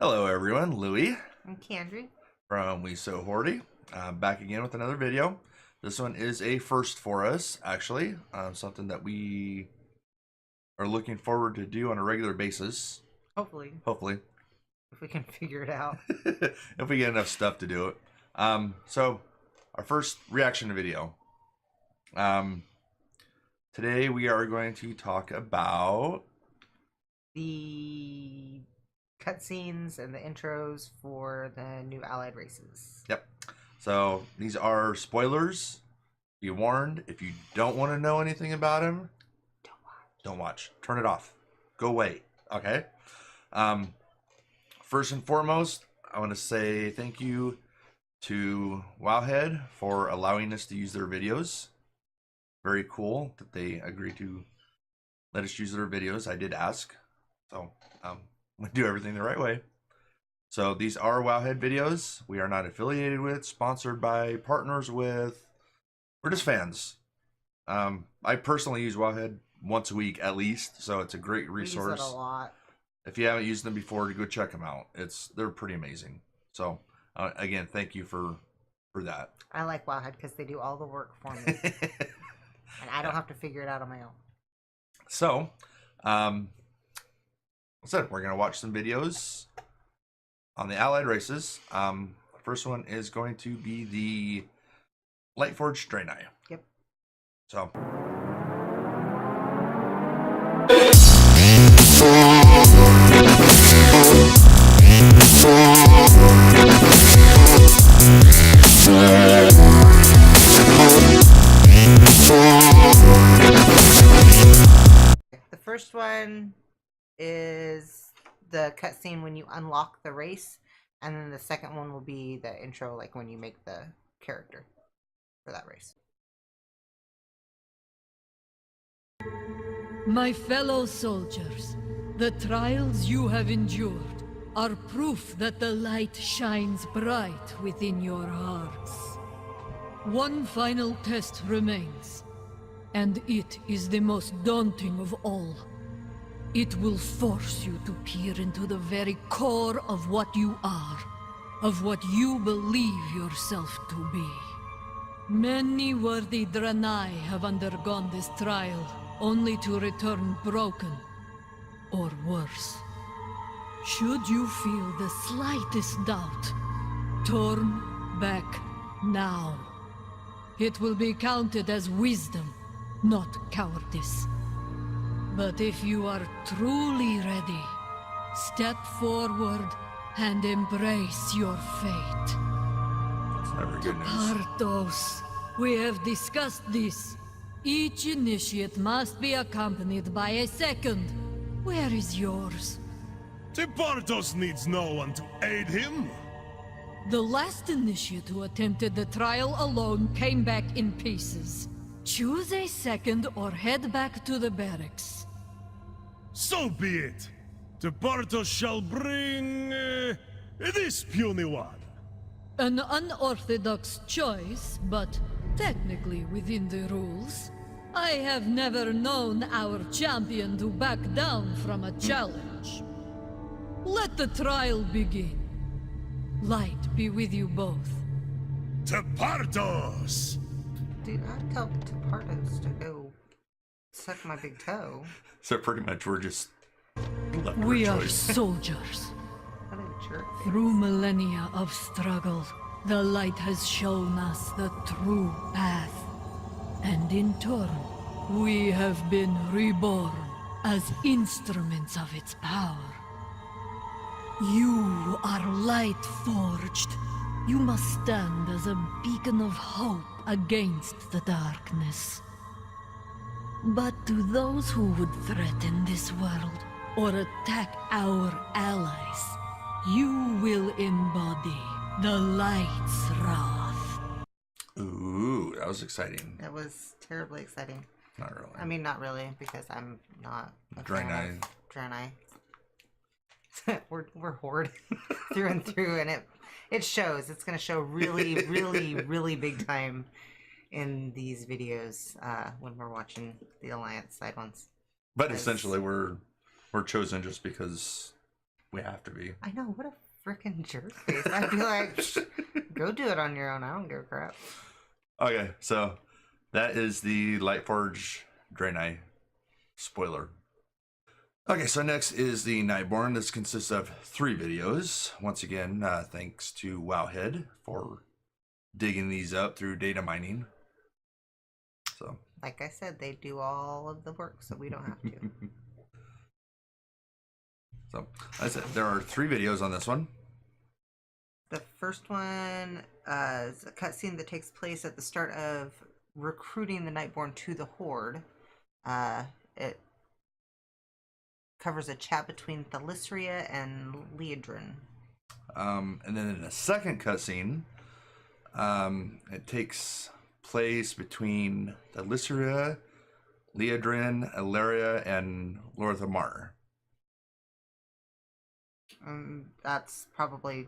Hello everyone, Louie I'm Kendry. from We So Hordie, back again with another video. This one is a first for us, actually, something that we are looking forward to do on a regular basis. Hopefully, Hopefully. if we can figure it out. If we get enough stuff to do it. So, our first reaction video. Today we are going to talk about The cutscenes and the intros for the new Allied races. Yep. So, these are spoilers. Be warned, if you don't want to know anything about them, don't watch. Turn it off. Go away. Okay? First and foremost, I want to say thank you to Wowhead for allowing us to use their videos. Very cool that they agreed to let us use their videos. I did ask. So, we do everything the right way. So, these are Wowhead videos. We are not affiliated with, sponsored by, partners with. We're just fans. I personally use Wowhead once a week at least, so it's a great resource. We use it a lot. If you haven't used them before, go check them out. They're pretty amazing. So again, thank you for that. I like Wowhead because they do all the work for me, and I don't have to figure it out on my own. So, like I said, we're gonna watch some videos on the Allied races. First one is going to be the Lightforged Draenei. Yep. So. The first one is the cutscene when you unlock the race, and then the second one will be the intro, like when you make the character for that race. My fellow soldiers, the trials you have endured are proof that the light shines bright within your hearts. One final test remains, and it is the most daunting of all. It will force you to peer into the very core of what you are, of what you believe yourself to be. Many worthy Draenei have undergone this trial, only to return broken, or worse. Should you feel the slightest doubt, turn back now. It will be counted as wisdom, not cowardice. But if you are truly ready, step forward and embrace your fate. That's never good news. Partos, we have discussed this. Each initiate must be accompanied by a second. Where is yours? Tepartos needs no one to aid him. The last initiate who attempted the trial alone came back in pieces. Choose a second or head back to the barracks. So be it. Tepartos shall bring this puny one. An unorthodox choice, but technically within the rules. I have never known our champion to back down from a challenge. Let the trial begin. Light be with you both. Tepartos! Dude, I'd tell Tepartos to go suck my big toe. So pretty much we're just left We for are choice. What soldiers. a jerk. Through millennia of struggle, the light has shown us the true path. And in turn, we have been reborn as instruments of its power. You are light forged. You must stand as a beacon of hope against the darkness. But to those who would threaten this world or attack our allies, you will embody the light's wrath. Ooh, that was exciting. That was terribly exciting. Not really. I mean, not really, because I'm not a Draenei. fan of Draenei. we're Horde through and through, and it shows. It's going to show really, really, really big time in these videos when we're watching the Alliance side ones. But essentially, we're chosen just because We have to be. I know, what a freaking jerk face. I'd be like, go do it on your own. I don't give a crap. Okay, so that is the Lightforge Draenei spoiler. Okay, so next is the Nightborn. This consists of 3 videos. Once again, thanks to Wowhead for digging these up through data mining. So, Like I said, they do all of the work, so we don't have to. so I said there are 3 videos on this one. The first one is a cutscene that takes place at the start of recruiting the Nightborn to the Horde. It covers a chat between Thalyssria and Liadrin. And then in the second cutscene, it takes place between Thalyssria, Liadrin, Ilaria, and Lorthamar. That's probably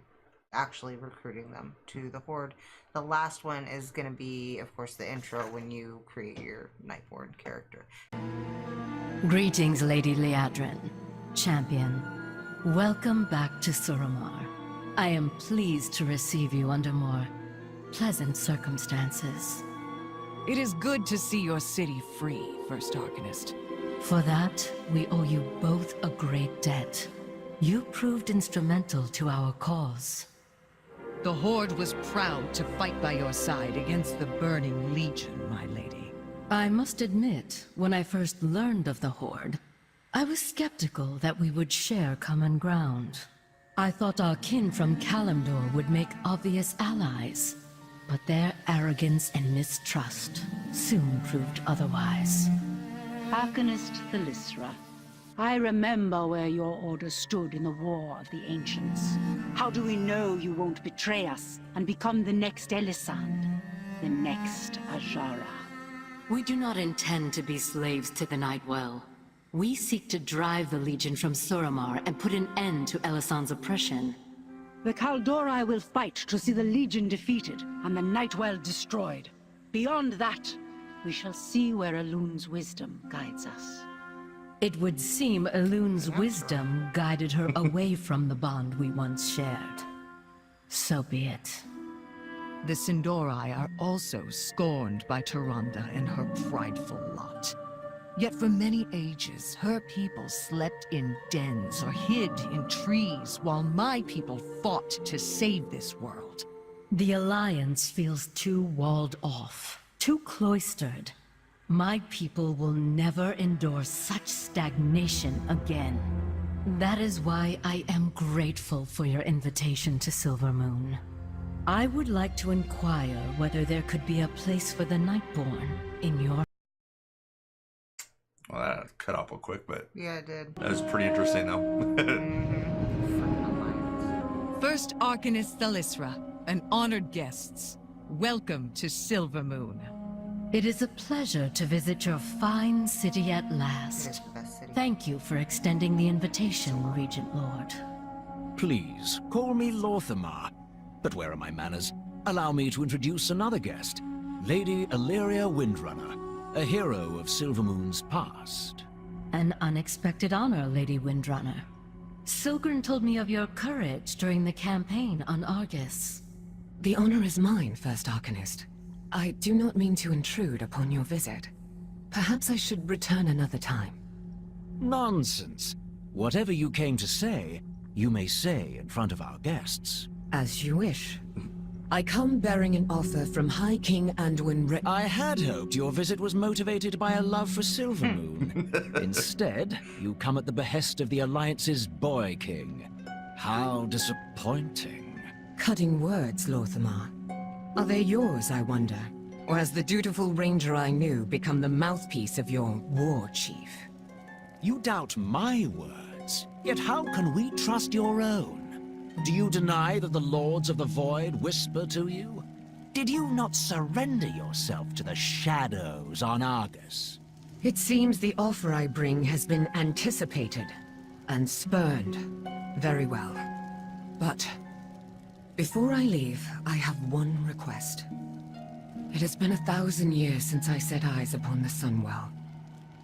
actually recruiting them to the Horde. The last one is going to be, of course, the intro when you create your Nightborn character. Greetings, Lady Liadrin, champion. Welcome back to Suramar. I am pleased to receive you under more pleasant circumstances. It is good to see your city free, First Arcanist. For that, we owe you both a great debt. You proved instrumental to our cause. The Horde was proud to fight by your side against the Burning Legion, my lady. I must admit, when I first learned of the Horde, I was skeptical that we would share common ground. I thought our kin from Kalimdor would make obvious allies, but their arrogance and mistrust soon proved otherwise. Arcanist Thalyssra, I remember where your order stood in the War of the Ancients. How do we know you won't betray us and become the next Elisand, the next Ajara? We do not intend to be slaves to the Nightwell. We seek to drive the Legion from Suramar and put an end to Elisand's oppression. The Kaldori will fight to see the Legion defeated and the Nightwell destroyed. Beyond that, we shall see where Elun's wisdom guides us. It would seem Elun's wisdom guided her away from the bond we once shared. So be it. The Sindori are also scorned by Tyrande and her prideful lot. Yet for many ages, her people slept in dens or hid in trees while my people fought to save this world. The Alliance feels too walled off, too cloistered. My people will never endure such stagnation again. That is why I am grateful for your invitation to Silvermoon. I would like to inquire whether there could be a place for the Nightborn in your... Well, that cut off real quick, but Yeah, it did. that was pretty interesting, though. Freaking Alliance. First Arcanist Thalyssra and honored guests, welcome to Silvermoon. It is a pleasure to visit your fine city at It is last. the best city. Thank you for extending the invitation, Regent Lord. Please, call me Lorthamar. But where are my manners? Allow me to introduce another guest, Lady Ilaria Windrunner, a hero of Silvermoon's past. An unexpected honor, Lady Windrunner. Silgren told me of your courage during the campaign on Argus. The honor is mine, First Arcanist. I do not mean to intrude upon your visit. Perhaps I should return another time. Nonsense. Whatever you came to say, you may say in front of our guests. As you wish. I come bearing an offer from High King Anduin I had hoped your visit was motivated by a love for Silvermoon. Instead, you come at the behest of the Alliance's Boy King. How disappointing. Cutting words, Lorthamar. Are they yours, I wonder? Or has the dutiful ranger I knew become the mouthpiece of your war chief? You doubt my words, yet how can we trust your own? Do you deny that the Lords of the Void whisper to you? Did you not surrender yourself to the shadows on Argus? It seems the offer I bring has been anticipated and spurned. Very well. But before I leave, I have one request. It has been 1,000 years since I set eyes upon the Sunwell.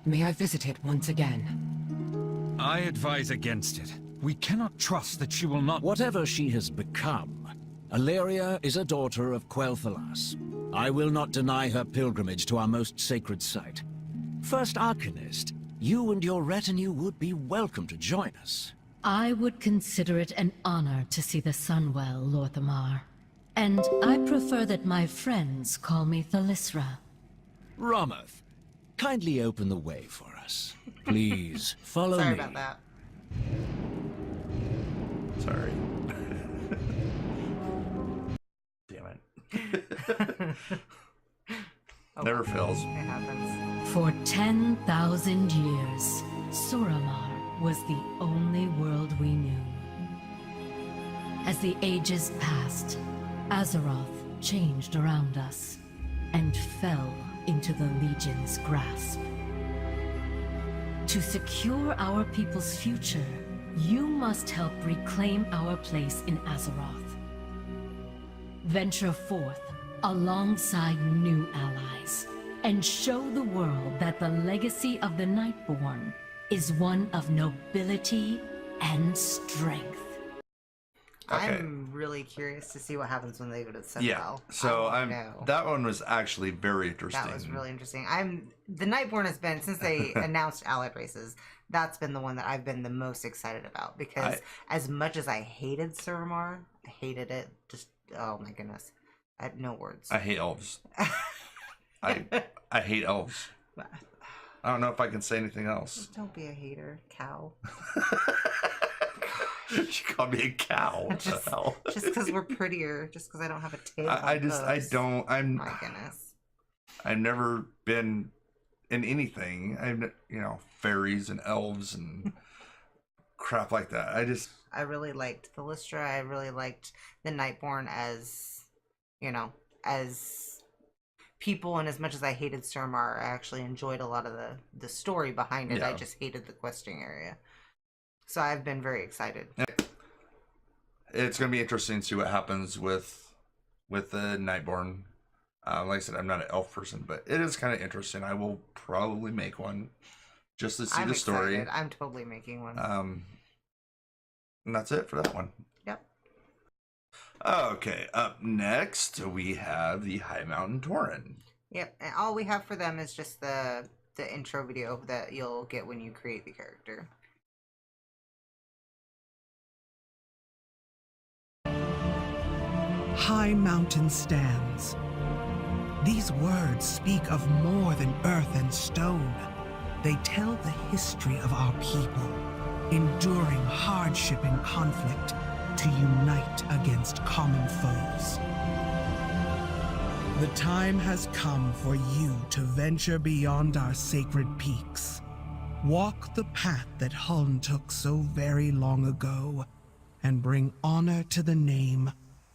May I visit it once again? I advise against it. We cannot trust that she will not... Whatever she has become, Illyria is a daughter of Quel'Thalas. I will not deny her pilgrimage to our most sacred site. First Arcanist, you and your retinue would be welcome to join us. I would consider it an honor to see the sun well, Lorthamar. And I prefer that my friends call me Thalysra. Romoth, kindly open the way for us. Please, follow Sorry me. about that. Sorry. Damn it. Never fails. It happens. For 10,000 years, Suramar was the only world we knew. As the ages passed, Azeroth changed around us and fell into the Legion's grasp. To secure our people's future, you must help reclaim our place in Azeroth. Venture forth alongside new allies and show the world that the legacy of the Nightborn is one of nobility and strength. Okay. I'm really curious to see what happens when they go to Sunwell. Yeah. So know. that one was actually very interesting. That was really interesting. The Nightborn has been, since they announced allied races, that's been the one that I've been the most excited about, because as much as I hated Suramar, I hated it. Just, oh my goodness, I had no words. I hate elves. I hate elves. I don't know if I can say anything else. Don't be a hater, cow. She called me a cow. What the hell? Just because we're prettier, just because I don't have a tail. I don't. My goodness. I've never been in anything. Fairies and elves and crap like that. I really liked the Lystra. I really liked the Nightborn as, as people, and as much as I hated Suramar, I actually enjoyed a lot of the story behind it. Yeah. I just hated the questing area. So I've been very excited. It's going to be interesting to see what happens with the Nightborn. Like I said, I'm not an elf person, but it is kind of interesting. I will probably make one just to see the story. Excited. I'm totally making one. And that's it for that one. Yep. Okay, up next we have the High Mountain Tauren. Yep, and all we have for them is just the intro video that you'll get when you create the character. High Mountain stands. These words speak of more than earth and stone. They tell the history of our people, enduring hardship and conflict to unite against common foes. The time has come for you to venture beyond our sacred peaks. Walk the path that Huln took so very long ago, and bring honor to the name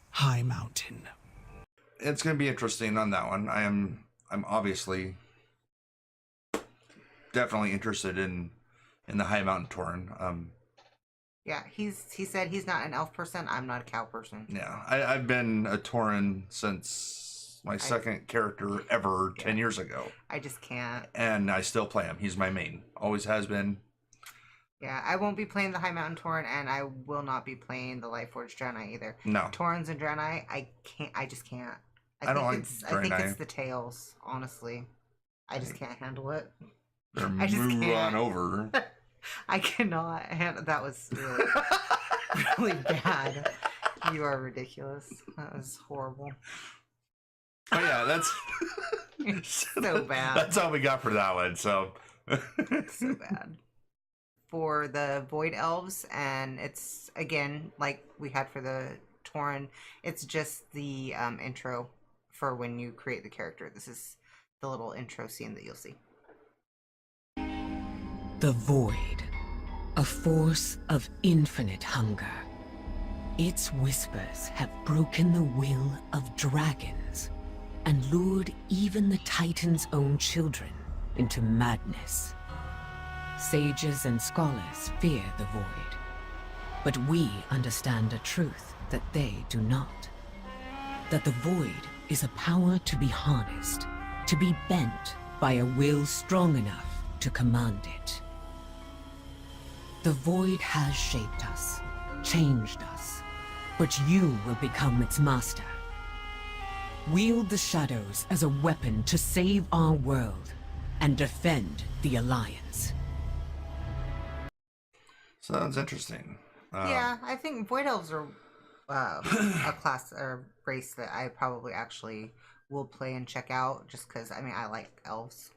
High Mountain. It's going to be interesting on that one. I'm obviously definitely interested in the High Mountain Tauren. Yeah, he said he's not an elf person. I'm not a cow person. Yeah, I've been a Tauren since my second character ever 10 years ago. I just can't. And I still play him. He's my main. Always has been. Yeah, I won't be playing the High Mountain Tauren, and I will not be playing the Lightforged Draenei either. No. Taurens and Draenei, I just can't. I don't like I think Draenei. it's the tails, honestly. I just can't handle it. They're I just move can't. on over. I cannot handle. That was really, really bad. You are ridiculous. That was horrible. But yeah, that's so bad. That's all we got for that one. So so bad. For the Void Elves, and it's again like we had for the Tauren. It's just the intro for when you create the character. This is the little intro scene that you'll see. The Void, a force of infinite hunger. Its whispers have broken the will of dragons and lured even the Titan's own children into madness. Sages and scholars fear the Void, but we understand a truth that they do not. That the Void is a power to be harnessed, to be bent by a will strong enough to command it. The void has shaped us, changed us, but you will become its master. Wield the shadows as a weapon to save our world and defend the Alliance. Sounds interesting. Yeah, I think Void Elves are a class or race that I probably actually will play and check out just because, I mean, I like elves.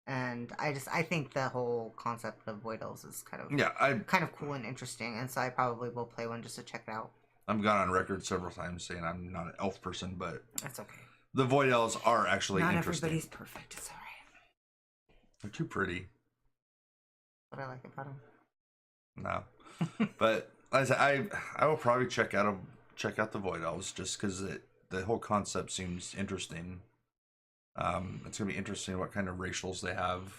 And I think the whole concept of Void Elves is kind of cool and interesting, and so I probably will play one just to check it out. I've gone on record several times saying I'm not an elf person, but that's okay. The Void Elves are actually not interesting. Everybody's perfect. It's alright. They're too pretty. What I like about them. No, but like I said, I will probably check out the Void Elves just because the whole concept seems interesting. It's gonna be interesting what kind of racials they have.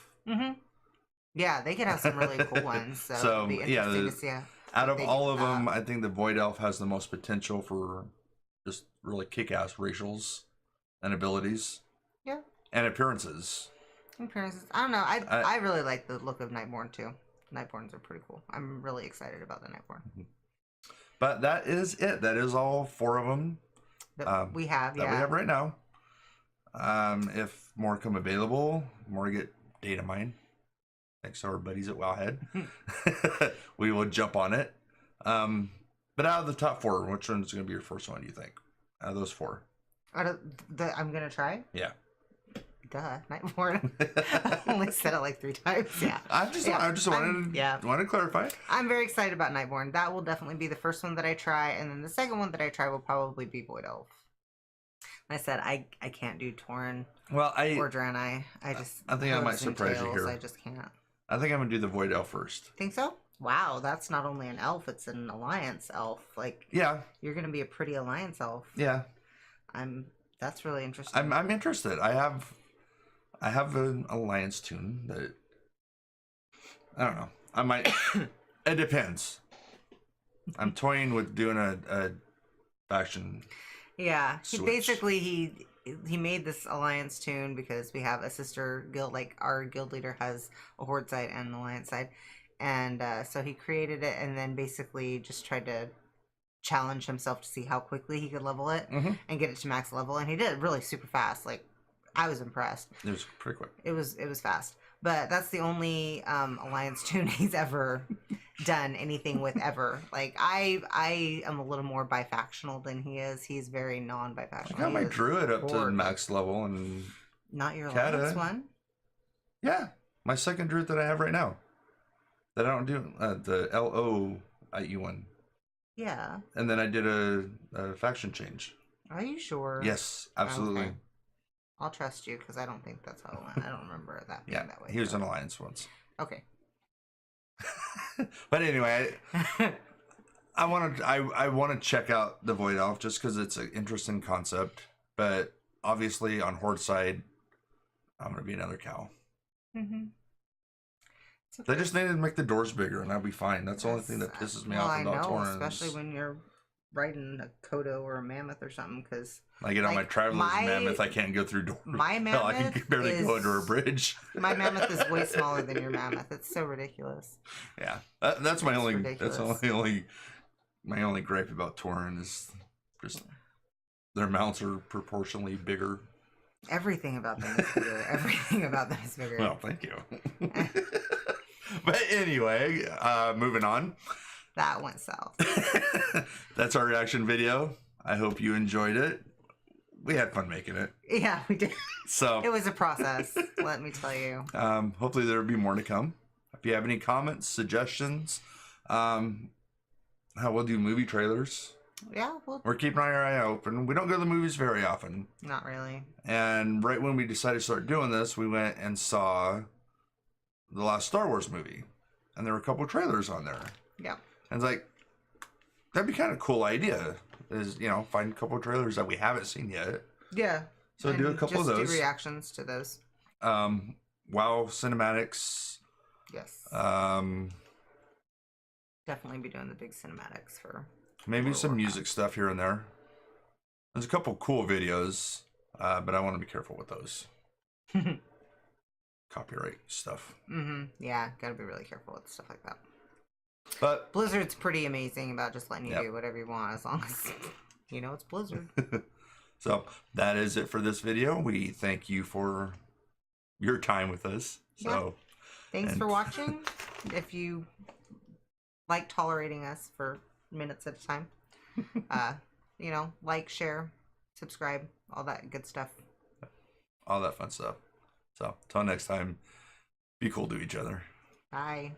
Yeah, they could have some really cool ones. So it'll be interesting to see. Out of all of them, I think the Void Elf has the most potential for just really kick-ass racials and abilities. Yeah. And appearances. Appearances. I don't know. I really like the look of Nightborn too. Nightborns are pretty cool. I'm really excited about the Nightborn. But that is it. That is all 4 of them that we have. That we have right now. If more come available, more get data mine. Thanks to our buddies at Wowhead. We will jump on it. But out of the top 4, which one's going to be your first one, do you think? Out of those 4. I'm going to try? Yeah. Duh, Nightborn. I only said it like 3 times. Yeah. I just wanted to clarify. I'm very excited about Nightborn. That will definitely be the first one that I try, and then the second one that I try will probably be Void Elf. I said I can't do Tauren or Draenei. I think I might surprise you here. I just can't. I think I'm gonna do the Void Elf first. Think so? Wow, that's not only an elf; it's an alliance elf. Like, yeah, you're gonna be a pretty alliance elf. Yeah, That's really interesting. I'm interested. I have an alliance tune that I don't know. I might. It depends. I'm toying with doing a faction. Yeah, switch. He made this alliance tune because we have a sister guild. Like, our guild leader has a horde side and an alliance side, and so he created it and then basically just tried to challenge himself to see how quickly he could level it and get it to max level, and he did it really super fast. Like, I was impressed. It was pretty quick. It was fast, but that's the only alliance tune he's ever done anything with ever. Like, I am a little more bifactional than he is. He's very non-bifactional. I got my druid up to max level, and not your alliance one. Yeah, my second druid that I have right now. That I don't do the LOIE one. Yeah. And then I did a faction change. Are you sure? Yes, absolutely. Okay. I'll trust you because I don't think that's how it went. I don't remember that being that way. He was an alliance once. Okay. But anyway, I want to check out the Void Elf just because it's an interesting concept. But obviously, on Horde side, I'm gonna be another cow. Okay. They just needed to make the doors bigger, and I'll be fine. That's the only thing that pisses me off about Taurens. Especially when you're riding a Kodo or a mammoth or something, because I get on my traveler's mammoth, I can't go through doors. My mammoth, I can barely go under a bridge. My mammoth is way smaller than your mammoth. It's so ridiculous. Yeah, that's my only. Ridiculous. That's my only gripe about Tauren is just their mounts are proportionally bigger. Everything about them is bigger. Everything about them is bigger. Well, thank you. But anyway, moving on. That went south. That's our reaction video. I hope you enjoyed it. We had fun making it. Yeah, we did. So it was a process, let me tell you. Hopefully there will be more to come. If you have any comments, suggestions, how we'll do movie trailers. Yeah, we're keeping our eye open. We don't go to the movies very often. Not really. And right when we decided to start doing this, we went and saw the last Star Wars movie, and there were a couple trailers on there. Yeah. And it's like, that'd be kind of a cool idea. Is, find a couple trailers that we haven't seen yet. Yeah. So do a couple of those. Do reactions to those. WoW cinematics. Yes. Definitely be doing the big cinematics for. Maybe some music stuff here and there. There's a couple cool videos, but I want to be careful with those. copyright stuff. Yeah, gotta be really careful with stuff like that. But Blizzard's pretty amazing about just letting you Yep. do whatever you want as long as you know it's Blizzard. So that is it for this video. We thank you for your time with us. So Thanks for watching. If you like tolerating us for minutes at a time, you know, like, share, subscribe, all that good stuff. all that fun stuff. So till next time, be cool to each other. Bye.